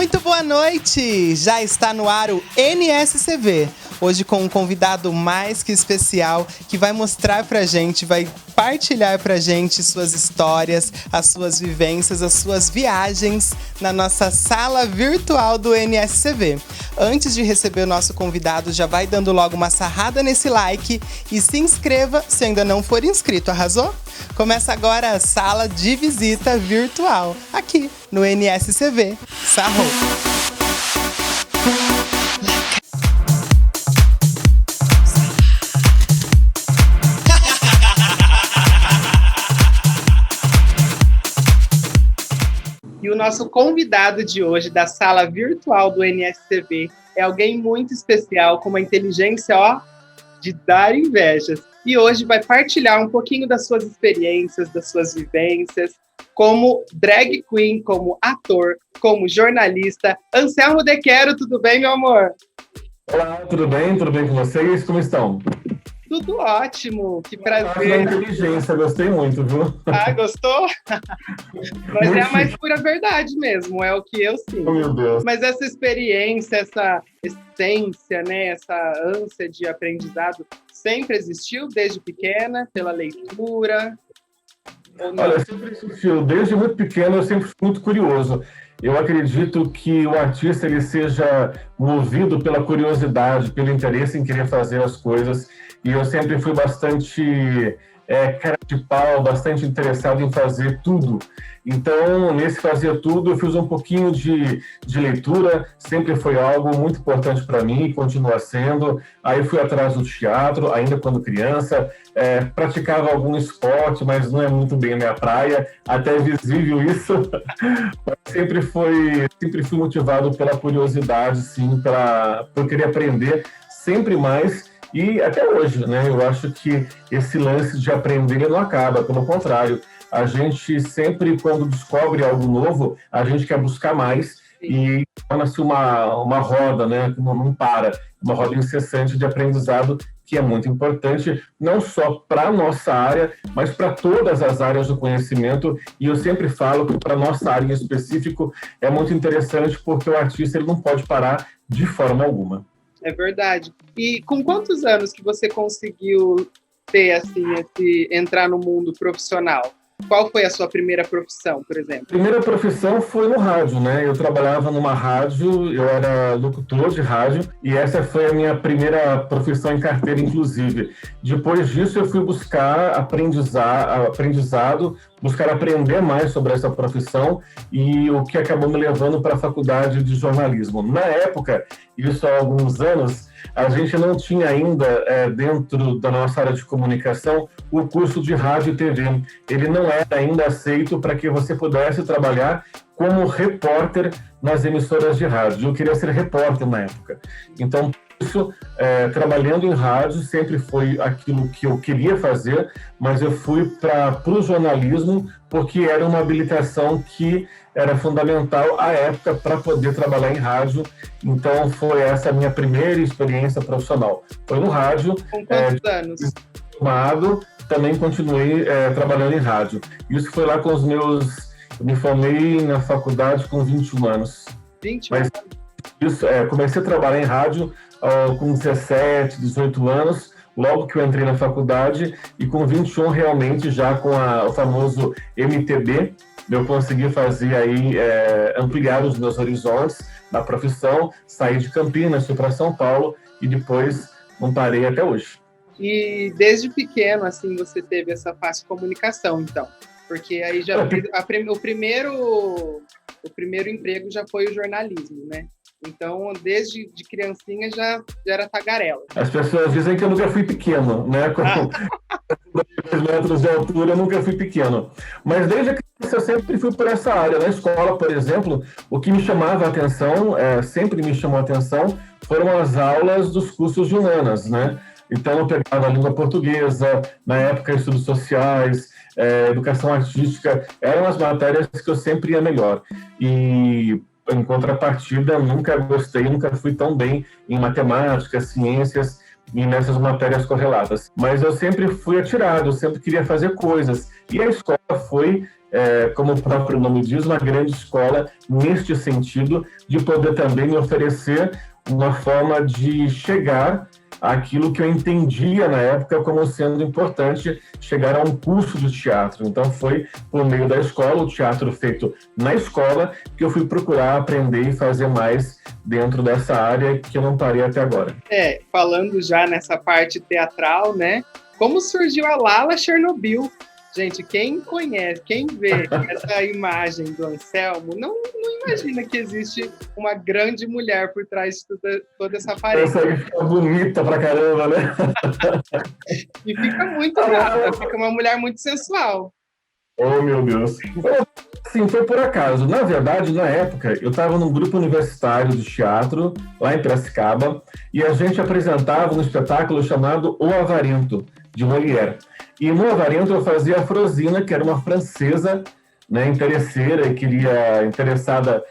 Muito boa noite! Já está no ar o NSCV. Hoje com um convidado mais que especial que vai mostrar pra gente, vai partilhar pra gente suas histórias, as suas vivências, as suas viagens na nossa sala virtual do NSCV. Antes de receber o nosso convidado, já vai dando logo uma sarrada nesse like e se inscreva se ainda não for inscrito, arrasou? Começa agora a sala de visita virtual, aqui no NSCV. Sarrou! E o nosso convidado de hoje da sala virtual do NSCV é alguém muito especial, com uma inteligência, de dar invejas. E hoje vai partilhar um pouquinho das suas experiências, das suas vivências, como drag queen, como ator, como jornalista. Anselmo De Quero, tudo bem, meu amor? Olá, tudo bem? Tudo bem com vocês? Como estão? Tudo ótimo, que prazer. Da inteligência, gostei muito, viu? Ah, gostou? Mas é a mais pura verdade mesmo, é o que eu sinto. Oh, meu Deus. Mas essa experiência, essa essência, né, essa ânsia de aprendizado sempre existiu desde pequena, pela leitura? Ou não? Olha, sempre existiu. Desde muito pequeno eu sempre fui muito curioso. Eu acredito que o artista ele seja movido pela curiosidade, pelo interesse em querer fazer as coisas. E eu sempre fui bastante cara de pau, bastante interessado em fazer tudo. Então, nesse fazer tudo, eu fiz um pouquinho de leitura, sempre foi algo muito importante para mim e continua sendo. Aí fui atrás do teatro, ainda quando criança, praticava algum esporte, mas não é muito bem a minha praia, até é visível isso. Mas sempre fui motivado pela curiosidade, sim, por querer aprender sempre mais. E até hoje, né? Eu acho que esse lance de aprender ele não acaba, pelo contrário. A gente sempre, quando descobre algo novo, a gente quer buscar mais e torna-se uma roda, né? Não para, uma roda incessante de aprendizado que é muito importante, não só para a nossa área, mas para todas as áreas do conhecimento. E eu sempre falo que para a nossa área em específico é muito interessante porque o artista ele não pode parar de forma alguma. É verdade. E com quantos anos que você conseguiu ter, assim, entrar no mundo profissional? Qual foi a sua primeira profissão, por exemplo? Primeira profissão foi no rádio, né? Eu trabalhava numa rádio, eu era locutor de rádio, e essa foi a minha primeira profissão em carteira, inclusive. Depois disso, eu fui buscar aprendizado, buscar aprender mais sobre essa profissão, e o que acabou me levando para a faculdade de jornalismo. Na época, isso há alguns anos, a gente não tinha ainda, dentro da nossa área de comunicação, o curso de rádio e TV. Ele não era ainda aceito para que você pudesse trabalhar como repórter nas emissoras de rádio. Eu queria ser repórter na época. Então, isso, trabalhando em rádio, sempre foi aquilo que eu queria fazer, mas eu fui para o jornalismo porque era uma habilitação que era fundamental à época para poder trabalhar em rádio. Então, foi essa a minha primeira experiência profissional. Foi no rádio. Com quantos anos? Também continuei trabalhando em rádio. Isso foi lá com os meus... Eu me formei na faculdade com 21 anos. 21 anos? Isso, comecei a trabalhar em rádio com 17, 18 anos, logo que eu entrei na faculdade, e com 21 realmente já com o famoso MTB, eu consegui fazer aí, ampliar os meus horizontes na profissão, saí de Campinas, fui para São Paulo e depois não parei até hoje. E desde pequeno, assim, você teve essa fácil comunicação, então? Porque aí já o primeiro emprego já foi o jornalismo, né? Então, desde de criancinha já era tagarela. As pessoas dizem que eu nunca fui pequeno, né? Com 2 metros de altura, eu nunca fui pequeno. Mas desde a criança eu sempre fui por essa área. Na escola, por exemplo, o que me chamava a atenção, sempre me chamou a atenção, foram as aulas dos cursos de humanas, né? Então, eu pegava a língua portuguesa, na época, estudos sociais, educação artística, eram as matérias que eu sempre ia melhor. E, em contrapartida, nunca fui tão bem em matemática, ciências e nessas matérias correlatas. Mas eu sempre fui atirado, eu sempre queria fazer coisas. E a escola foi como o próprio nome diz, uma grande escola neste sentido, de poder também me oferecer uma forma de chegar àquilo que eu entendia na época como sendo importante, chegar a um curso de teatro. Então foi por meio da escola, o teatro feito na escola, que eu fui procurar aprender e fazer mais dentro dessa área que eu não parei até agora. Falando já nessa parte teatral, né? Como surgiu a Lala Chernobyl? Gente, quem conhece, quem vê essa imagem do Anselmo, não imagina que existe uma grande mulher por trás de toda essa aparência. Essa aí fica bonita pra caramba, né? E fica muito gata, fica uma mulher muito sensual. Oh, meu Deus. Sim, foi por acaso. Na verdade, na época, eu estava num grupo universitário de teatro, lá em Piracicaba, e a gente apresentava um espetáculo chamado O Avarento, de Molière. E no Avarento eu fazia a Frosina, que era uma francesa, né, interesseira, interessada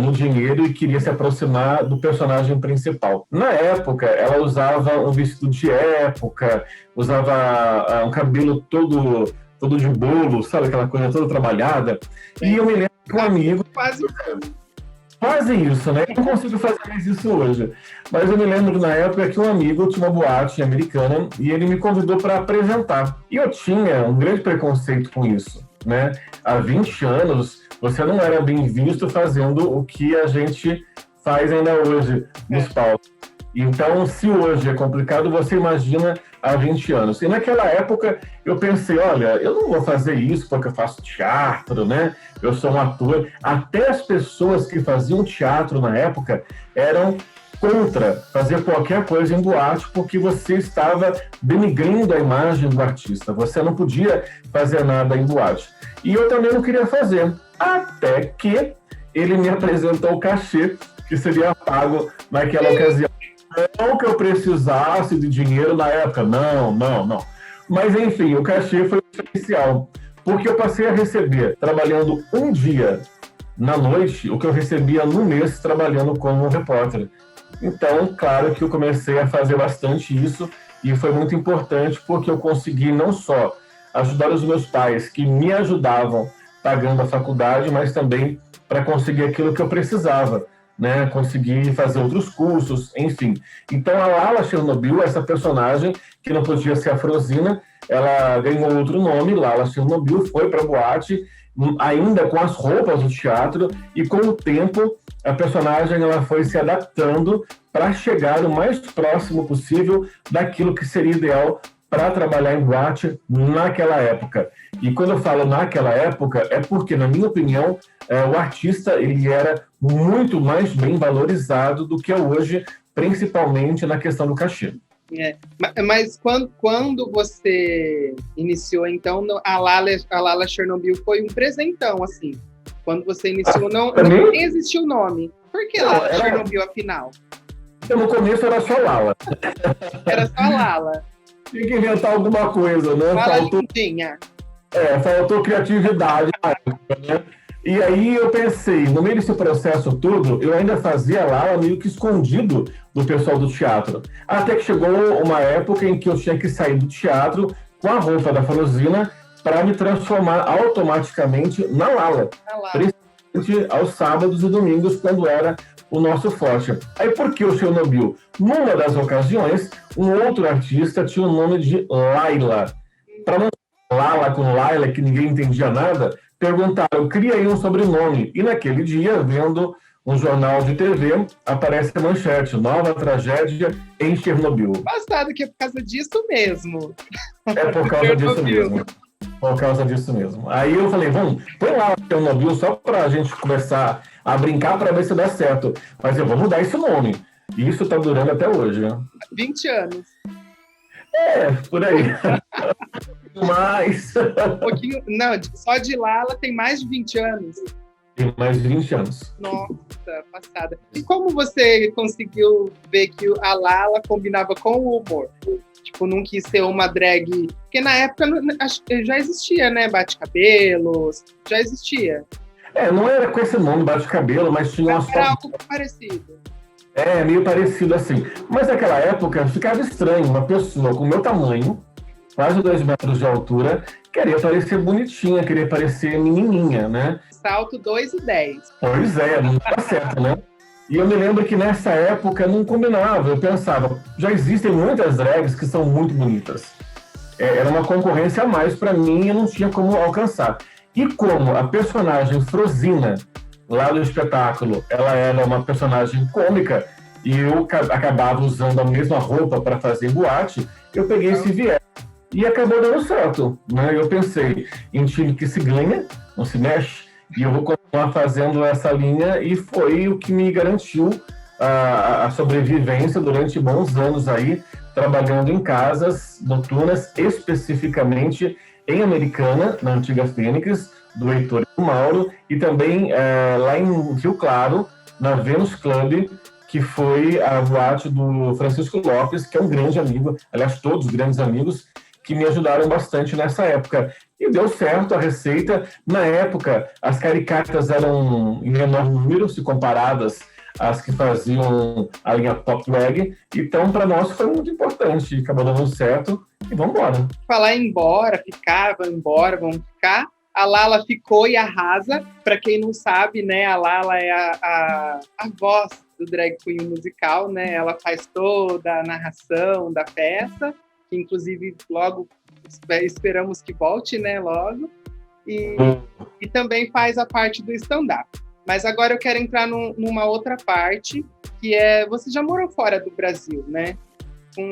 no dinheiro e queria se aproximar do personagem principal. Na época, ela usava um vestido de época, usava um cabelo todo de bolo, sabe? Aquela coisa toda trabalhada. E eu me lembro que um amigo... Quase isso, né? Eu não consigo fazer mais isso hoje. Mas eu me lembro que na época que um amigo tinha uma boate americana e ele me convidou para apresentar. E eu tinha um grande preconceito com isso, né? Há 20 anos, você não era bem visto fazendo o que a gente faz ainda hoje nos palcos. Então, se hoje é complicado, você imagina há 20 anos. E naquela época eu pensei, olha, eu não vou fazer isso porque eu faço teatro, né? Eu sou um ator. Até as pessoas que faziam teatro na época eram contra fazer qualquer coisa em boate porque você estava denigrindo a imagem do artista. Você não podia fazer nada em boate. E eu também não queria fazer. Até que ele me apresentou o cachê que seria pago naquela ocasião. Não que eu precisasse de dinheiro na época, não. Mas, enfim, o cachê foi especial, porque eu passei a receber, trabalhando um dia na noite, o que eu recebia no mês trabalhando como repórter. Então, claro que eu comecei a fazer bastante isso, e foi muito importante, porque eu consegui não só ajudar os meus pais, que me ajudavam pagando a faculdade, mas também para conseguir aquilo que eu precisava, né, conseguir fazer outros cursos, enfim. Então, a Lala Chernobyl, essa personagem que não podia ser a Frosina, ela ganhou outro nome, Lala Chernobyl, foi para a boate, ainda com as roupas do teatro, e com o tempo, a personagem ela foi se adaptando para chegar o mais próximo possível daquilo que seria ideal para trabalhar em boate naquela época. E quando eu falo naquela época, é porque, na minha opinião, o artista ele era muito mais bem valorizado do que é hoje, principalmente na questão do cachê. Mas quando você iniciou, então, a Lala Chernobyl foi um presentão, assim. Quando você iniciou, não existiu o nome. Por que Lala Chernobyl, afinal? No começo era só Lala. Era só Lala. Tinha que inventar alguma coisa, né? Faltou criatividade na época, né? E aí eu pensei, no meio desse processo todo, eu ainda fazia Lala meio que escondido do pessoal do teatro. Até que chegou uma época em que eu tinha que sair do teatro com a roupa da Frosina para me transformar automaticamente na Lala. Principalmente aos sábados e domingos, quando era o nosso forte. Aí por que o Chernobyl? Numa das ocasiões, um outro artista tinha o nome de Laila. Para não Lala com Laila, que ninguém entendia nada, perguntaram, cria aí um sobrenome. E naquele dia, vendo um jornal de TV, aparece a manchete, nova tragédia em Chernobyl. Passado que é por causa disso mesmo. É por causa disso mesmo. Por causa disso mesmo. Aí eu falei, vamos, põe lá o Chernobyl só para a gente começar a brincar para ver se dá certo. Mas eu vou mudar esse nome. E isso está durando até hoje. Né? 20 anos. Por aí. Mas... Um pouquinho... Não, só de Lala tem mais de 20 anos. Tem mais de 20 anos. Nossa, passada. E como você conseguiu ver que a Lala combinava com o humor? Tipo, não quis ser uma drag... Porque na época já existia, né? Bate-cabelos, já existia. Não era com esse nome, bate-cabelo, mas tinha uma... Era algo parecido. Meio parecido assim. Mas naquela época ficava estranho uma pessoa com o meu tamanho, quase 2 metros de altura, queria parecer bonitinha, queria parecer menininha, né? Salto 2,10. Pois é, não dá certo, né? E eu me lembro que nessa época não combinava. Eu pensava, já existem muitas drags que são muito bonitas. Era uma concorrência a mais para mim e eu não tinha como alcançar. E como a personagem Frosina, lá do espetáculo, ela era uma personagem cômica e eu acabava usando a mesma roupa para fazer boate, eu peguei esse viés e acabou dando certo, né? Eu pensei em time que se ganha, não se mexe, e eu vou continuar fazendo essa linha, e foi o que me garantiu a sobrevivência durante bons anos aí, trabalhando em casas noturnas, especificamente em Americana, na antiga Fênix, do Heitor e do Mauro, e também lá em Rio Claro, na Venus Club, que foi a boate do Francisco Lopes, que é um grande amigo, aliás, todos grandes amigos, que me ajudaram bastante nessa época. E deu certo a receita. Na época, as caricatas eram em menor número, se comparadas às que faziam a linha Top Drag. Então, para nós, foi muito importante. Acabou dando certo e vamos embora. Falar embora, ficar, vamos embora, vamos ficar. A Lala ficou e arrasa. Para quem não sabe, né, a Lala é a voz do Drag Queen musical, né? Ela faz toda a narração da peça, que inclusive logo esperamos que volte, né, logo, e também faz a parte do stand-up. Mas agora eu quero entrar numa outra parte, que é, você já morou fora do Brasil, né? Com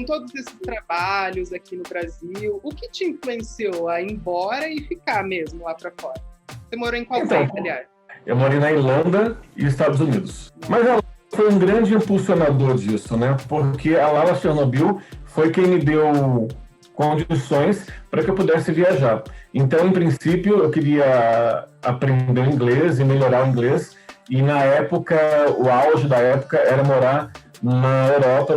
todos esses trabalhos aqui no Brasil, o que te influenciou a ir embora e ficar mesmo lá para fora? Você morou em qual país, aliás? Eu morei na Irlanda e Estados Unidos. Mas ela foi um grande impulsionador disso, né? Porque a Lala Chernobyl foi quem me deu condições para que eu pudesse viajar. Então, em princípio, eu queria aprender inglês e melhorar o inglês. E na época, o auge da época era morar na Europa,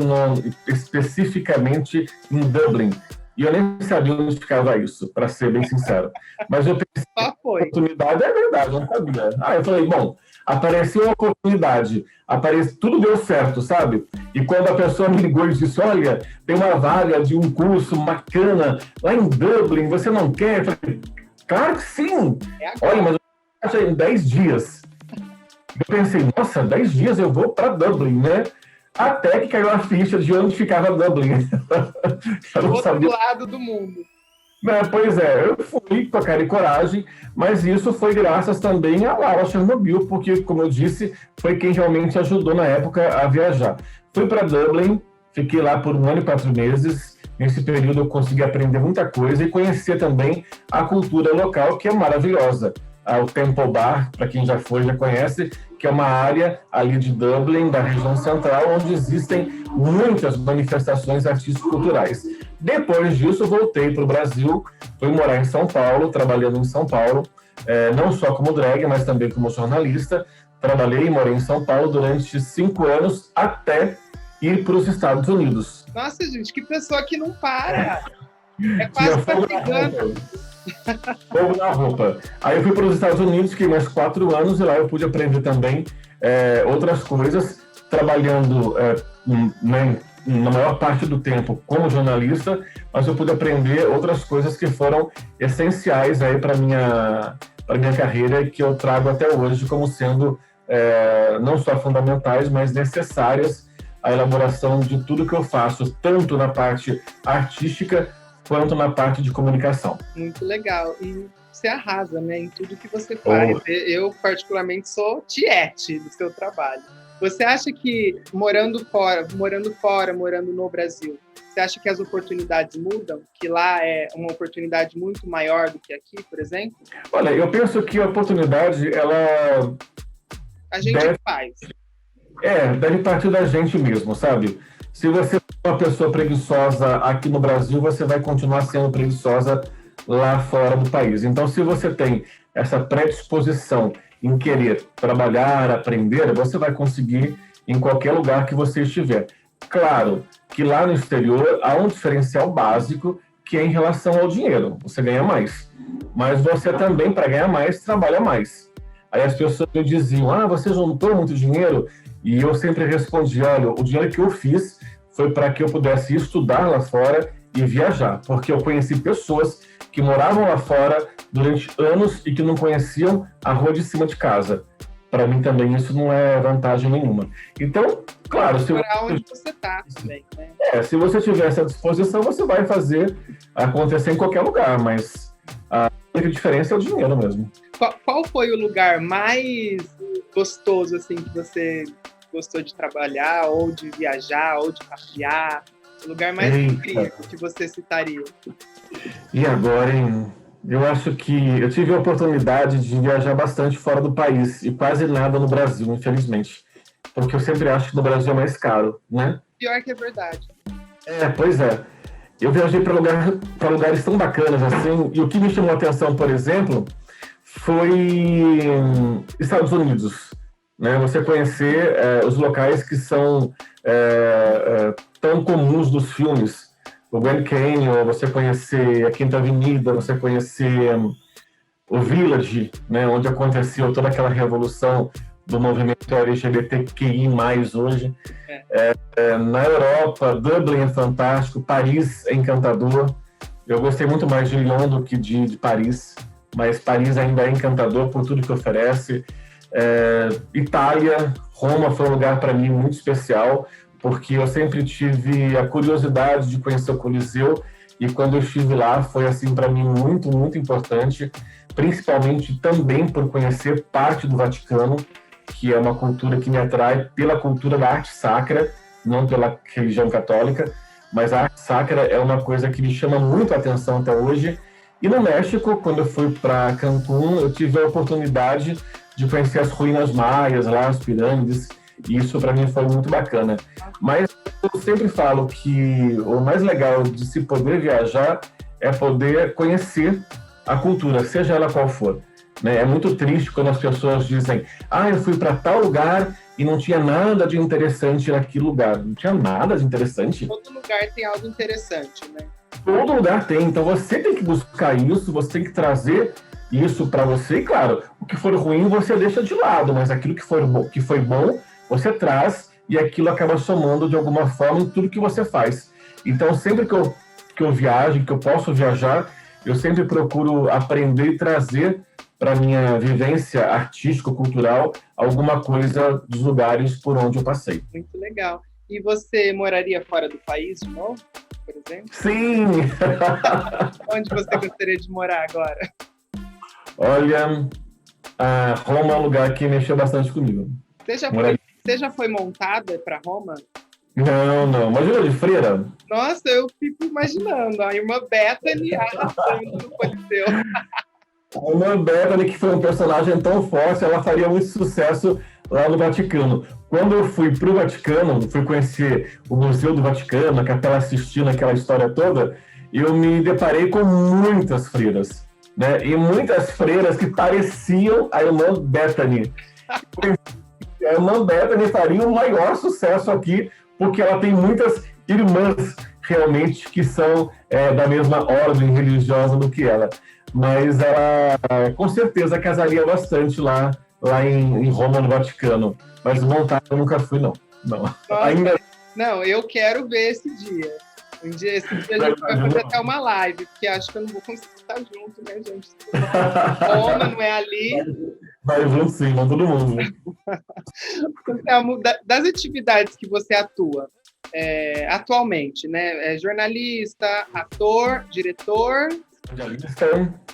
especificamente em Dublin. E eu nem sabia onde ficava isso, para ser bem sincero. Mas eu pensei, a oportunidade é verdade, eu não sabia. Eu falei, bom, apareceu a oportunidade, tudo deu certo, sabe? E quando a pessoa me ligou e disse, olha, tem uma vaga de um curso bacana lá em Dublin, você não quer? Eu falei, claro que sim! Olha, mas eu acho em 10 dias. Eu pensei, nossa, 10 dias eu vou para Dublin, né? Até que caiu a ficha de onde ficava Dublin. Do outro lado do mundo. Pois é, eu fui com a cara e coragem, mas isso foi graças também a Lala Chernobyl, porque, como eu disse, foi quem realmente ajudou na época a viajar. Fui para Dublin, fiquei lá por 1 ano e 4 meses. Nesse período eu consegui aprender muita coisa e conhecer também a cultura local, que é maravilhosa. O Temple Bar, para quem já foi, já conhece, que é uma área ali de Dublin, da região central, onde existem muitas manifestações artístico-culturais. Depois disso, voltei para o Brasil, fui morar em São Paulo, trabalhando em São Paulo, não só como drag, mas também como jornalista. Trabalhei e morei em São Paulo durante 5 anos, até ir para os Estados Unidos. Nossa, gente, que pessoa que não para! É quase fatigando. Fogo na roupa. Aí eu fui para os Estados Unidos, fiquei mais 4 anos, e lá eu pude aprender também outras coisas, trabalhando na maior parte do tempo como jornalista, mas eu pude aprender outras coisas que foram essenciais aí para minha carreira e que eu trago até hoje como sendo não só fundamentais, mas necessárias à elaboração de tudo que eu faço, tanto na parte artística quanto na parte de comunicação. Muito legal. E você arrasa, né, em tudo que você faz. Eu, particularmente, sou tiete do seu trabalho. Você acha que, morando no Brasil, você acha que as oportunidades mudam? Que lá é uma oportunidade muito maior do que aqui, por exemplo? Olha, eu penso que a oportunidade, ela... A gente faz. Deve partir da gente mesmo, sabe? Se você é uma pessoa preguiçosa aqui no Brasil, você vai continuar sendo preguiçosa lá fora do país. Então, se você tem essa predisposição em querer trabalhar, aprender, você vai conseguir em qualquer lugar que você estiver. Claro que lá no exterior há um diferencial básico que é em relação ao dinheiro. Você ganha mais. Mas você também, para ganhar mais, trabalha mais. Aí as pessoas me diziam, você juntou muito dinheiro? E eu sempre respondi, olha, o dinheiro que eu fiz foi para que eu pudesse estudar lá fora e viajar, porque eu conheci pessoas que moravam lá fora durante anos e que não conheciam a rua de cima de casa. Para mim também isso não é vantagem nenhuma. Então, claro, se onde você está também, né? se você tiver essa disposição, você vai fazer acontecer em qualquer lugar, mas a única diferença é o dinheiro mesmo. Qual foi o lugar mais gostoso, assim, que você gostou de trabalhar, ou de viajar, ou de passear? O lugar mais incrível que você citaria? E agora, hein? Eu acho que eu tive a oportunidade de viajar bastante fora do país e quase nada no Brasil, infelizmente. Porque eu sempre acho que no Brasil é mais caro, né? Pior que é verdade. Pois é. Eu viajei para lugares tão bacanas assim, e o que me chamou a atenção, por exemplo, foi Estados Unidos. Né? Você conhecer os locais que são tão comuns dos filmes. O Grand Canyon, você conhecer a Quinta Avenida, você conhecer o Village, né, onde aconteceu toda aquela revolução do movimento LGBTQI+, hoje. Na Europa, Dublin é fantástico, Paris é encantador. Eu gostei muito mais de Lyon do que de Paris, mas Paris ainda é encantador por tudo que oferece. Itália, Roma foi um lugar para mim muito especial, porque eu sempre tive a curiosidade de conhecer o Coliseu, e quando eu estive lá foi, assim, para mim muito, muito importante, principalmente também por conhecer parte do Vaticano, que é uma cultura que me atrai pela cultura da arte sacra, não pela religião católica, mas a arte sacra é uma coisa que me chama muito a atenção até hoje. E no México, quando eu fui para Cancún, eu tive a oportunidade de conhecer as ruínas maias lá, as pirâmides, e isso para mim foi muito bacana. Mas eu sempre falo que o mais legal de se poder viajar é poder conhecer a cultura, seja ela qual for. Né? É muito triste quando as pessoas dizem: eu fui para tal lugar e não tinha nada de interessante naquele lugar. Não tinha nada de interessante. Todo lugar tem algo interessante, né? Todo lugar tem, então você tem que buscar isso, você tem que trazer isso para você. E claro, o que for ruim você deixa de lado, mas aquilo que foi bom, você traz, e aquilo acaba somando de alguma forma em tudo que você faz. Então, sempre que eu viajo, que eu posso viajar, eu sempre procuro aprender e trazer para minha vivência artístico-cultural alguma coisa dos lugares por onde eu passei. Muito legal. E você moraria fora do país de novo, por exemplo? Sim! Onde você gostaria de morar agora? Olha, Roma é um lugar que mexeu bastante comigo. Você já foi montada para Roma? Não. Imagina de freira? Nossa, eu fico imaginando. A irmã Bethany arrasando no Coliseu. A irmã Bethany, que foi um personagem tão forte, ela faria muito sucesso lá no Vaticano. Quando eu fui para o Vaticano, fui conhecer o Museu do Vaticano, a Capela Sistina, aquela história toda, eu me deparei com muitas freiras, né? E muitas freiras que pareciam a irmã Bethany. A irmã Bethany faria o maior sucesso aqui, porque ela tem muitas irmãs realmente que são da mesma ordem religiosa do que ela. Mas ela com certeza casaria bastante lá em Roma, no Vaticano. Mas montar eu nunca fui, não. Ainda... Não, eu quero ver esse dia. Esse dia a gente vai fazer até uma live, porque acho que eu não vou conseguir estar junto, né, gente? Roma, não é ali. Vai junto sim, com todo mundo. Das atividades que você atua atualmente, né? Jornalista, ator, diretor,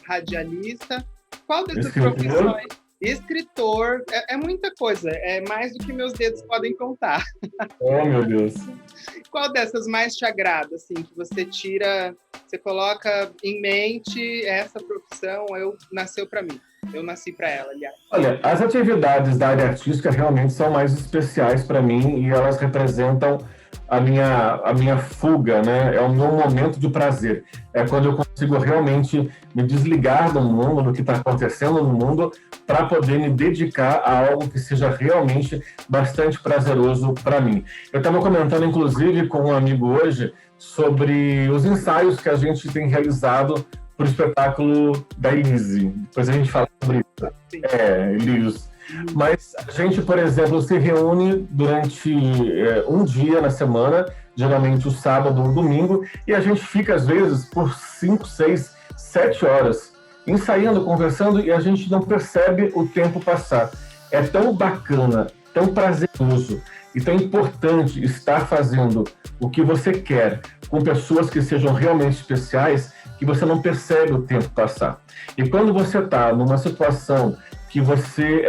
radialista. Qual dessas profissões? Escritor, é muita coisa, é mais do que meus dedos podem contar. Oh, meu Deus. Qual dessas mais te agrada, assim, que você tira, você coloca em mente essa profissão, nasceu para mim, eu nasci para ela, aliás. Olha, as atividades da área artística realmente são mais especiais para mim e elas representam a minha fuga, né? É o meu momento de prazer. É quando eu consigo realmente me desligar do mundo, do que está acontecendo no mundo, para poder me dedicar a algo que seja realmente bastante prazeroso para mim. Eu estava comentando, inclusive, com um amigo hoje sobre os ensaios que a gente tem realizado para o espetáculo da Elise. Depois a gente fala sobre isso. Elise. Mas a gente, por exemplo, se reúne durante um dia na semana geralmente o sábado ou o domingo, e a gente fica, às vezes, por 5, 6, 7 horas, ensaiando, conversando, e a gente não percebe o tempo passar. É tão bacana, tão prazeroso e tão importante estar fazendo o que você quer com pessoas que sejam realmente especiais, que você não percebe o tempo passar. E quando você está numa situação que você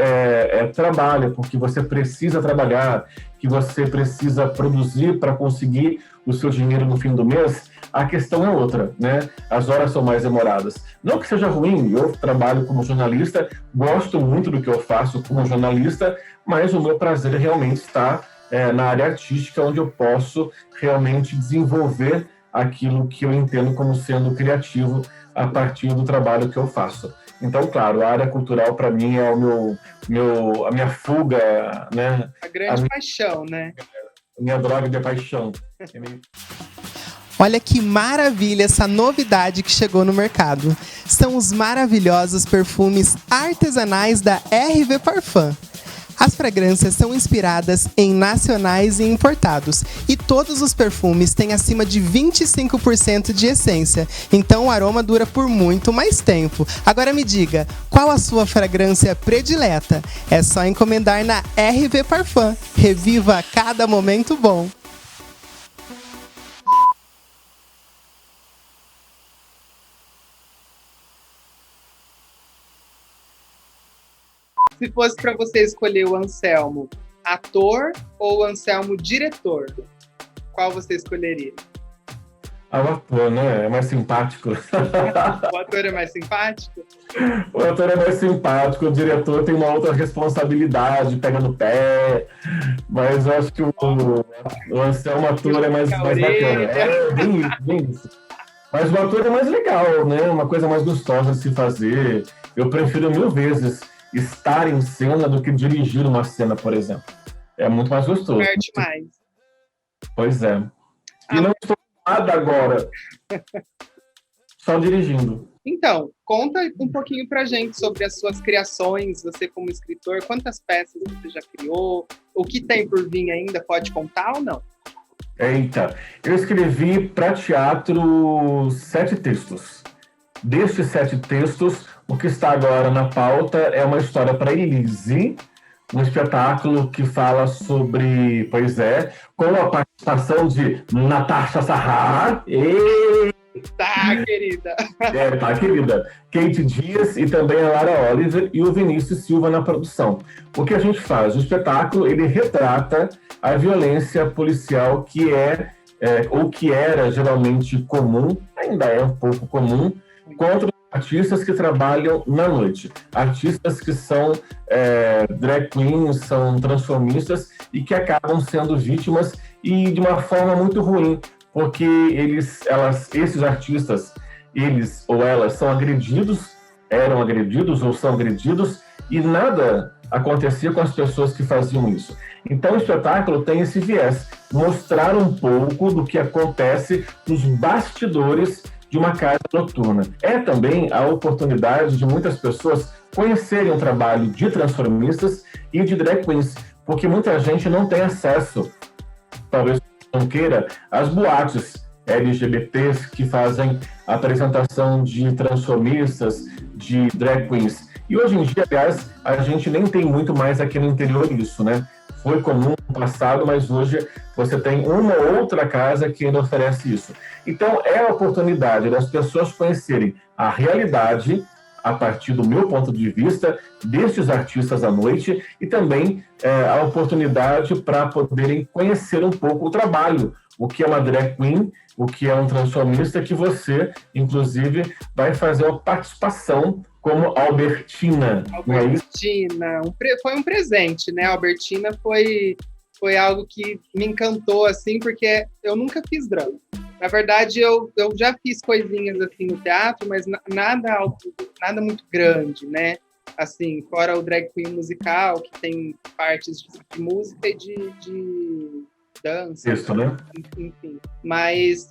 trabalha, porque você precisa trabalhar, que você precisa produzir para conseguir o seu dinheiro no fim do mês, a questão é outra, né? As horas são mais demoradas. Não que seja ruim, eu trabalho como jornalista, gosto muito do que eu faço como jornalista, mas o meu prazer realmente está na área artística, onde eu posso realmente desenvolver aquilo que eu entendo como sendo criativo a partir do trabalho que eu faço. Então, claro, a área cultural para mim é a minha fuga, né? A grande paixão, né? A minha droga de paixão. Olha que maravilha essa novidade que chegou no mercado. São os maravilhosos perfumes artesanais da RV Parfum. As fragrâncias são inspiradas em nacionais e importados, e todos os perfumes têm acima de 25% de essência, então o aroma dura por muito mais tempo. Agora me diga, qual a sua fragrância predileta? É só encomendar na RV Parfum. Reviva cada momento bom! Se fosse para você escolher o Anselmo ator ou o Anselmo diretor, qual você escolheria? O ator, né? É mais simpático. O ator é mais simpático? O ator é mais simpático, o diretor tem uma outra responsabilidade, pega no pé, mas eu acho que o Anselmo ator é mais bacana. É, bem isso. Mas o ator é mais legal, né? Uma coisa mais gostosa de se fazer. Eu prefiro 1000 vezes estar em cena do que dirigir uma cena, por exemplo. É muito mais gostoso. Perde mais. Pois é. E não estou nada agora. Só dirigindo. Então, conta um pouquinho pra gente sobre as suas criações, você como escritor, quantas peças você já criou, o que tem por vir ainda, pode contar ou não? Eita, eu escrevi para teatro 7 textos. Destes 7 textos, o que está agora na pauta é uma história para Elise, um espetáculo que fala sobre, pois é, com a participação de Natasha Sahar. Tá, querida. Tá, querida. Kate Dias e também a Lara Oliver e o Vinícius Silva na produção. O que a gente faz? O espetáculo, ele retrata a violência policial que ou que era geralmente comum, ainda é um pouco comum, contra artistas que trabalham na noite. Artistas que são drag queens, são transformistas e que acabam sendo vítimas e de uma forma muito ruim, porque esses artistas, eles ou elas são agredidos, eram agredidos ou são agredidos e nada acontecia com as pessoas que faziam isso. Então o espetáculo tem esse viés, mostrar um pouco do que acontece nos bastidores de uma casa noturna. É também a oportunidade de muitas pessoas conhecerem o trabalho de transformistas e de drag queens, porque muita gente não tem acesso, talvez não queira, às boates LGBTs que fazem apresentação de transformistas, de drag queens. E hoje em dia, aliás, a gente nem tem muito mais aqui no interior isso, né? Foi comum no passado, mas hoje você tem uma outra casa que ainda oferece isso. Então, é a oportunidade das pessoas conhecerem a realidade, a partir do meu ponto de vista, destes artistas à noite, e também a oportunidade para poderem conhecer um pouco o trabalho, o que é uma drag queen, o que é um transformista, que você, inclusive, vai fazer uma participação como Albertina. Albertina, foi um presente, né? Albertina foi algo que me encantou, assim, porque eu nunca fiz drama. Na verdade, eu já fiz coisinhas assim no teatro, mas nada muito grande, né? Assim, fora o drag queen musical, que tem partes de música e de dança. Isso, né? Enfim. Mas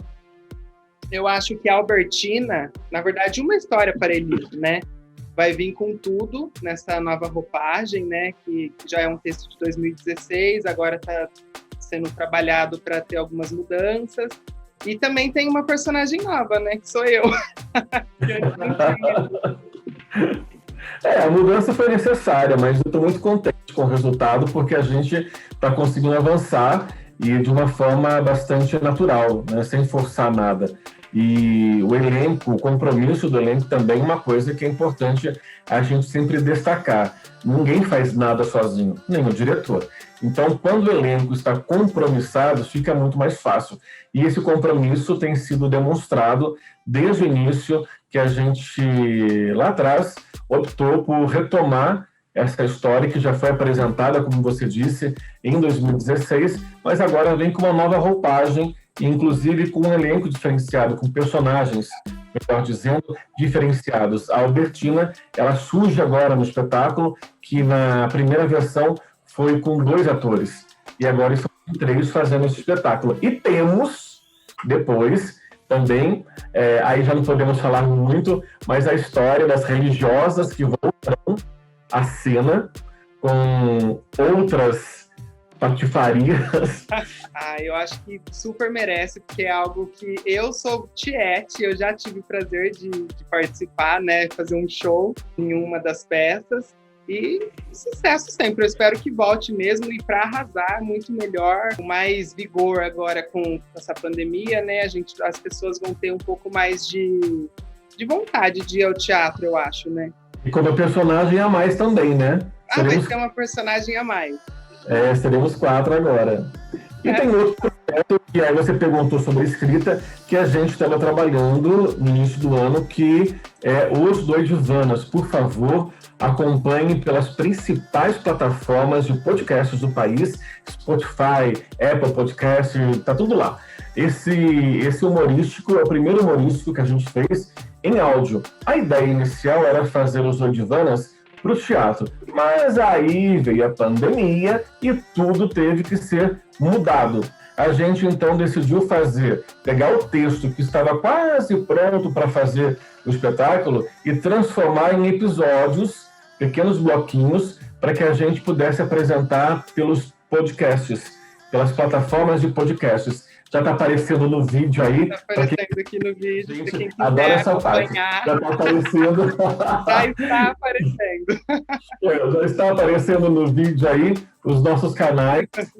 eu acho que a Albertina, na verdade, uma história para Elise, né? Vai vir com tudo nessa nova roupagem, né? Que já é um texto de 2016, agora está sendo trabalhado para ter algumas mudanças. E também tem uma personagem nova, né? Que sou eu. A mudança foi necessária, mas eu estou muito contente com o resultado, porque a gente está conseguindo avançar e de uma forma bastante natural, né? Sem forçar nada. E o elenco, o compromisso do elenco também é uma coisa que é importante a gente sempre destacar. Ninguém faz nada sozinho, nem o diretor. Então, quando o elenco está compromissado, fica muito mais fácil. E esse compromisso tem sido demonstrado desde o início, que a gente, lá atrás, optou por retomar essa história que já foi apresentada, como você disse, em 2016, mas agora vem com uma nova roupagem, inclusive com um elenco diferenciado, com personagens, melhor dizendo, diferenciados. A Albertina, ela surge agora no espetáculo, que na primeira versão foi com 2 atores, e agora estão 3 fazendo esse espetáculo. E temos, depois, também, aí já não podemos falar muito, mas a história das religiosas que voltarão à cena com outras patifarias. Eu acho que super merece, porque é algo que eu sou tiete, eu já tive o prazer de participar, né, fazer um show em uma das peças, e sucesso sempre. Eu espero que volte mesmo e para arrasar muito melhor, com mais vigor agora com essa pandemia, né, as pessoas vão ter um pouco mais de vontade de ir ao teatro, eu acho, né. E como personagem a mais também, né? Vai ter uma personagem a mais. Seremos 4 agora. E tem outro projeto, que aí você perguntou sobre escrita, que a gente estava trabalhando no início do ano, que é Os Doidivanas. Por favor, acompanhe pelas principais plataformas de podcasts do país, Spotify, Apple Podcast, tá tudo lá. Esse humorístico é o primeiro humorístico que a gente fez em áudio. A ideia inicial era fazer Os Doidivanas para o teatro, mas aí veio a pandemia e tudo teve que ser mudado. A gente então decidiu pegar o texto que estava quase pronto para fazer o espetáculo e transformar em episódios, pequenos bloquinhos, para que a gente pudesse apresentar pelos podcasts, pelas plataformas de podcasts. Já está aparecendo no vídeo aí. Está aparecendo aqui no vídeo, para quem quiser adora essa acompanhar. Parte. Já está aparecendo. Já está aparecendo. Já está aparecendo no vídeo aí os nossos canais, para que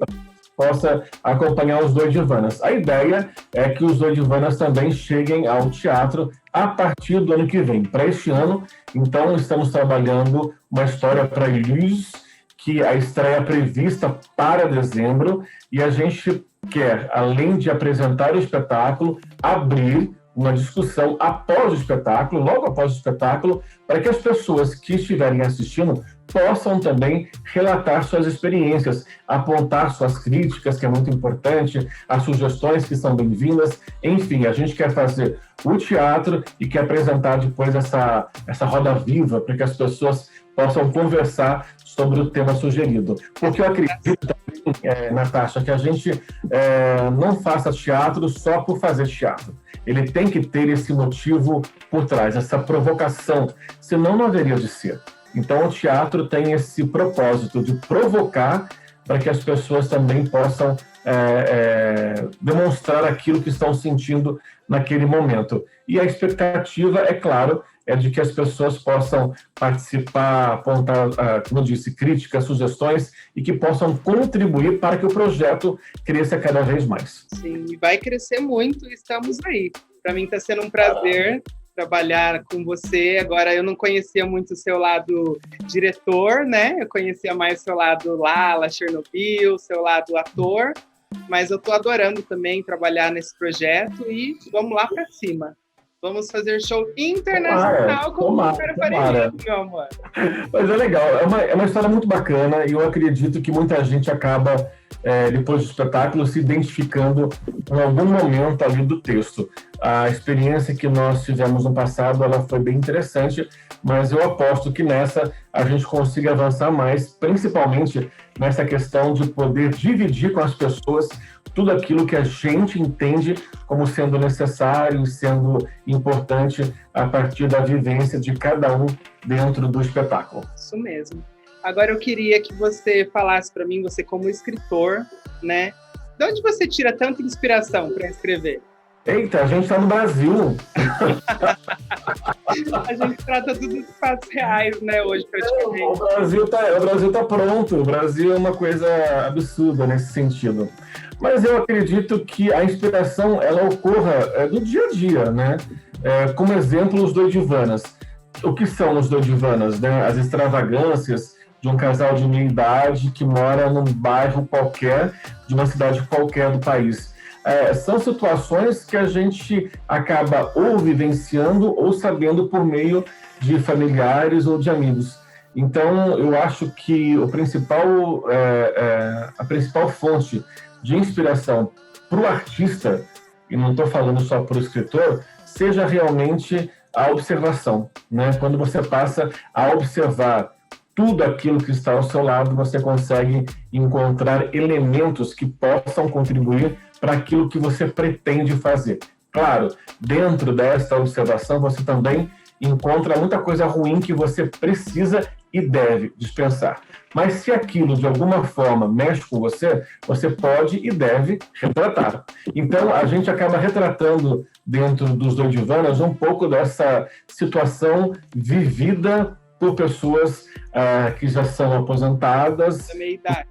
possa acompanhar Os Doidivanas. A ideia é que Os Doidivanas também cheguem ao teatro a partir do ano que vem. Para este ano, então, estamos trabalhando uma história para Luz, que a estreia é prevista para dezembro, e a gente quer, além de apresentar o espetáculo, abrir uma discussão após o espetáculo, logo após o espetáculo, para que as pessoas que estiverem assistindo possam também relatar suas experiências, apontar suas críticas, que é muito importante, as sugestões que são bem-vindas. Enfim, a gente quer fazer o teatro e quer apresentar depois essa roda viva, para que as pessoas possam conversar sobre o tema sugerido. Porque eu acredito também, Natasha, que a gente não faça teatro só por fazer teatro. Ele tem que ter esse motivo por trás, essa provocação, senão não haveria de ser. Então, o teatro tem esse propósito de provocar para que as pessoas também possam demonstrar aquilo que estão sentindo naquele momento. E a expectativa, é claro, é de que as pessoas possam participar, apontar, como eu disse, críticas, sugestões, e que possam contribuir para que o projeto cresça cada vez mais. Sim, e vai crescer muito, e estamos aí. Para mim está sendo um prazer trabalhar com você. Agora, eu não conhecia muito o seu lado diretor, né? Eu conhecia mais o seu lado Lala, Chernobyl, seu lado ator, mas eu estou adorando também trabalhar nesse projeto e vamos lá para cima. Vamos fazer show internacional com o Super Farinha, meu amor. Mas é legal, é uma história muito bacana e eu acredito que muita gente acaba, depois do espetáculo, se identificando em algum momento ali do texto. A experiência que nós tivemos no passado, ela foi bem interessante, mas eu aposto que nessa a gente consiga avançar mais, principalmente nessa questão de poder dividir com as pessoas tudo aquilo que a gente entende como sendo necessário e sendo importante a partir da vivência de cada um dentro do espetáculo. Isso mesmo. Agora eu queria que você falasse para mim, você como escritor, né? De onde você tira tanta inspiração para escrever? Eita, a gente está no Brasil. A gente trata tudo de fatos reais, né, hoje, praticamente. O Brasil tá pronto. O Brasil é uma coisa absurda nesse sentido. Mas eu acredito que a inspiração, ela ocorra do dia a dia, né? Como exemplo, os doidivanas. O que são os doidivanas, né? As extravagâncias de um casal de meia idade que mora num bairro qualquer, de uma cidade qualquer do país. São situações que a gente acaba ou vivenciando ou sabendo por meio de familiares ou de amigos. Então, eu acho que a principal fonte de inspiração para o artista, e não estou falando só para o escritor, seja realmente a observação, né? Quando você passa a observar tudo aquilo que está ao seu lado, você consegue encontrar elementos que possam contribuir para aquilo que você pretende fazer. Claro, dentro dessa observação, você também encontra muita coisa ruim que você precisa e deve dispensar. Mas se aquilo, de alguma forma, mexe com você, você pode e deve retratar. Então, a gente acaba retratando, dentro dos doidivanas, um pouco dessa situação vivida por pessoas que já são aposentadas. Da meia-idade.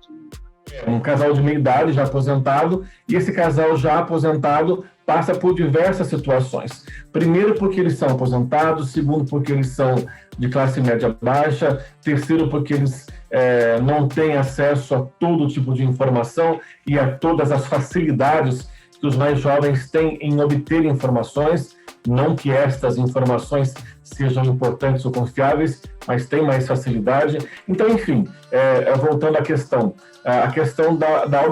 Um casal de meia-idade já aposentado, e esse casal já aposentado passa por diversas situações. Primeiro, porque eles são aposentados. Segundo, porque eles são de classe média baixa. Terceiro, porque eles não têm acesso a todo tipo de informação e a todas as facilidades que os mais jovens têm em obter informações. Não que estas informações sejam importantes ou confiáveis, mas tem mais facilidade. Então, enfim, voltando à questão, da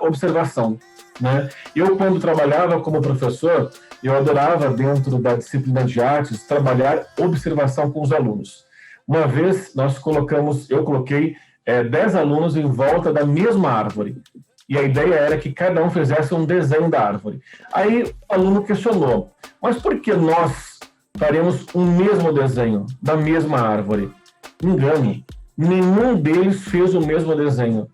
observação, né? Eu, quando trabalhava como professor, eu adorava, dentro da disciplina de artes, trabalhar observação com os alunos. Uma vez, eu coloquei 10 alunos em volta da mesma árvore. E a ideia era que cada um fizesse um desenho da árvore. Aí o aluno questionou, mas por que nós faremos um mesmo desenho da mesma árvore? Engano, nenhum deles fez o mesmo desenho,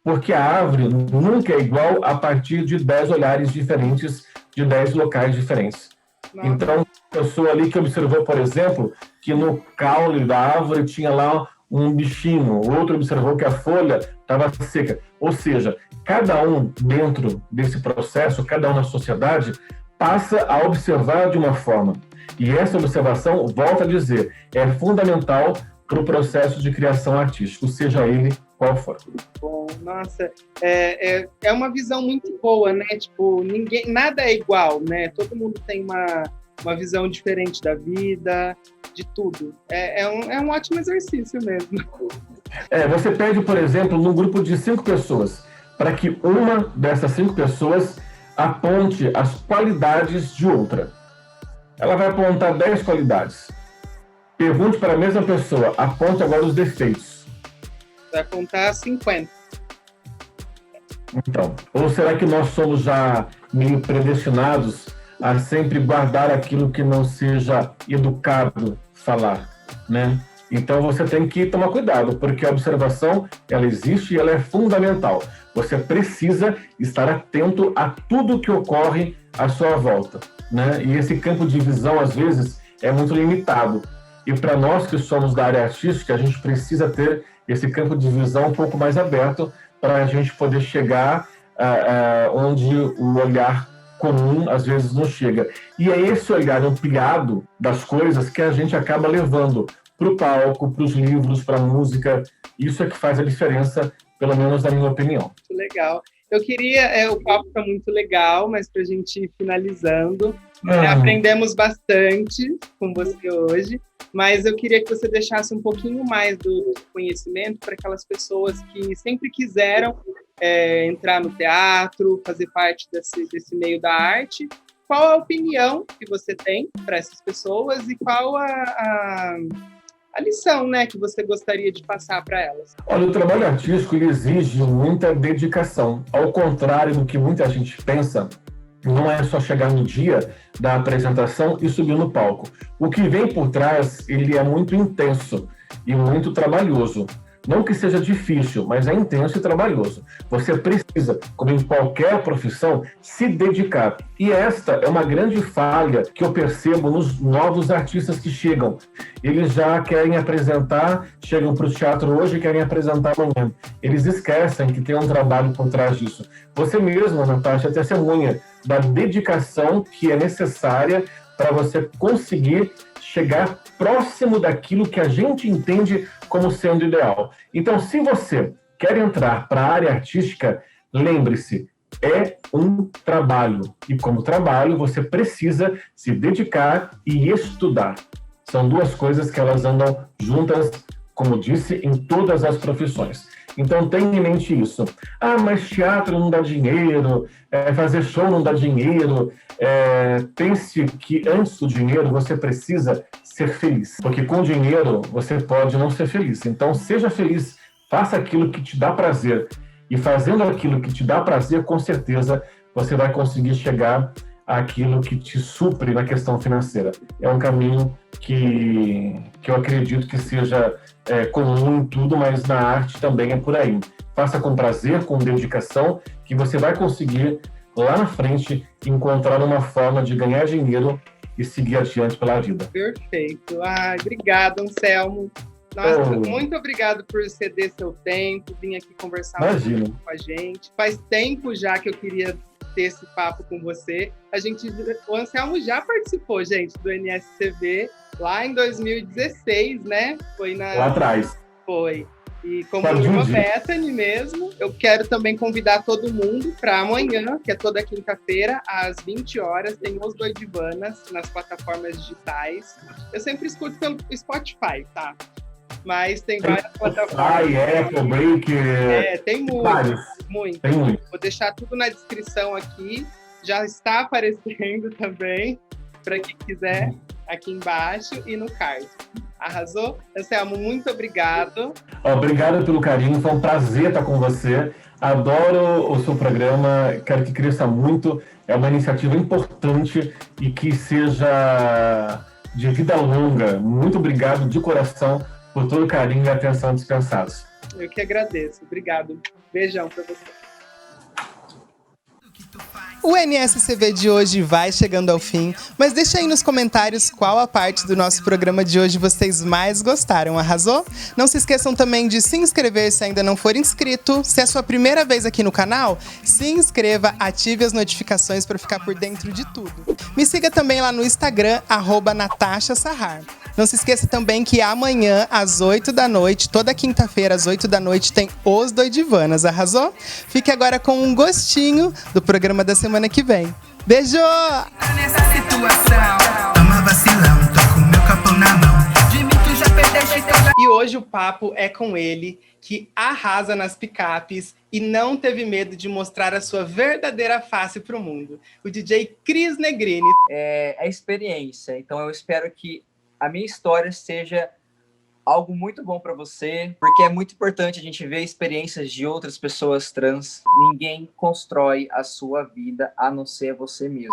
porque a árvore nunca é igual a partir de 10 olhares diferentes, de 10 locais diferentes. Nossa. Então, a pessoa ali que observou, por exemplo, que no caule da árvore tinha lá um bichinho, o outro observou que a folha estava seca. Ou seja, cada um dentro desse processo, cada um na sociedade, passa a observar de uma forma. E essa observação, volto a dizer, é fundamental para o processo de criação artística, seja ele qual for. Bom, nossa, é uma visão muito boa, né? Tipo, nada é igual, né? Todo mundo tem uma visão diferente da vida, de tudo. É um ótimo exercício mesmo. Você pede, por exemplo, num grupo de 5 pessoas, para que uma dessas 5 pessoas aponte as qualidades de outra. Ela vai apontar 10 qualidades. Pergunte para a mesma pessoa, aponte agora os defeitos. Vai apontar 50. Então, ou será que nós somos já meio predestinados a sempre guardar aquilo que não seja educado falar, né? Então você tem que tomar cuidado, porque a observação, ela existe e ela é fundamental. Você precisa estar atento a tudo que ocorre à sua volta, né? E esse campo de visão, às vezes, é muito limitado. E para nós que somos da área artística, a gente precisa ter esse campo de visão um pouco mais aberto para a gente poder chegar onde o olhar comum às vezes não chega. E é esse olhar ampliado das coisas que a gente acaba levando para o palco, para os livros, para a música. Isso é que faz a diferença, pelo menos na minha opinião. Muito legal. Eu queria, o papo está muito legal, mas para a gente ir finalizando, aprendemos bastante com você hoje, mas eu queria que você deixasse um pouquinho mais do conhecimento para aquelas pessoas que sempre quiseram entrar no teatro, fazer parte desse meio da arte. Qual a opinião que você tem para essas pessoas e qual a lição, né, que você gostaria de passar para elas? Olha, o trabalho artístico ele exige muita dedicação. Ao contrário do que muita gente pensa, não é só chegar no dia da apresentação e subir no palco. O que vem por trás, ele é muito intenso e muito trabalhoso. Não que seja difícil, mas é intenso e trabalhoso. Você precisa, como em qualquer profissão, se dedicar. E esta é uma grande falha que eu percebo nos novos artistas que chegam. Eles já querem apresentar, chegam para o teatro hoje e querem apresentar amanhã. Eles esquecem que tem um trabalho por trás disso. Você mesma, Natasha, é testemunha da dedicação que é necessária para você conseguir chegar próximo daquilo que a gente entende como sendo ideal. Então, se você quer entrar para a área artística, lembre-se, é um trabalho. E como trabalho, você precisa se dedicar e estudar. São duas coisas que elas andam juntas, como disse, em todas as profissões. Então, tenha em mente isso. Ah, mas teatro não dá dinheiro, fazer show não dá dinheiro. Pense que antes do dinheiro você precisa ser feliz. Porque com dinheiro você pode não ser feliz. Então, seja feliz, faça aquilo que te dá prazer. E fazendo aquilo que te dá prazer, com certeza você vai conseguir chegar àquilo que te supre na questão financeira. É um caminho que eu acredito que seja comum em tudo, mas na arte também é por aí. Faça com prazer, com dedicação, que você vai conseguir, lá na frente, encontrar uma forma de ganhar dinheiro e seguir adiante pela vida. Perfeito. Ai, obrigado, Anselmo. Nossa, muito obrigado por ceder seu tempo, vir aqui conversar com a gente. Faz tempo já que eu queria ter esse papo com você. O Anselmo já participou, gente, do NSCV lá em 2016, né? Lá atrás. Foi. E como irmã Bethany mesmo, eu quero também convidar todo mundo para amanhã, que é toda quinta-feira, às 20 horas, tem Os Doidivanas nas plataformas digitais. Eu sempre escuto pelo Spotify, tá? Mas tem várias plataformas. Apple, Breaker. Tem muito. Tem muito. Vou deixar tudo na descrição aqui. Já está aparecendo também, para quem quiser, aqui embaixo e no card. Arrasou? Anselmo, muito obrigado. Obrigado pelo carinho, foi um prazer estar com você. Adoro o seu programa, quero que cresça muito. É uma iniciativa importante e que seja de vida longa. Muito obrigado de coração por todo o carinho e atenção dispensados. Eu que agradeço. Obrigado. Beijão para você. O NSCV de hoje vai chegando ao fim, mas deixa aí nos comentários qual a parte do nosso programa de hoje vocês mais gostaram, arrasou? Não se esqueçam também de se inscrever se ainda não for inscrito. Se é a sua primeira vez aqui no canal, se inscreva, ative as notificações para ficar por dentro de tudo. Me siga também lá no Instagram, @NatashaSahar. Não se esqueça também que amanhã, às 8 da noite, toda quinta-feira, às 8 da noite, tem Os Doidivanas, arrasou? Fique agora com um gostinho do programa da semana que vem. Beijo! Nessa situação, toma vacilão, tô com meu copo na mão. De mim tu já perdeste teu... E hoje o papo é com ele, que arrasa nas picapes e não teve medo de mostrar a sua verdadeira face pro mundo. O DJ Cris Negrini. É a experiência, então eu espero que a minha história seja algo muito bom para você, porque é muito importante a gente ver experiências de outras pessoas trans. Ninguém constrói a sua vida a não ser você mesmo.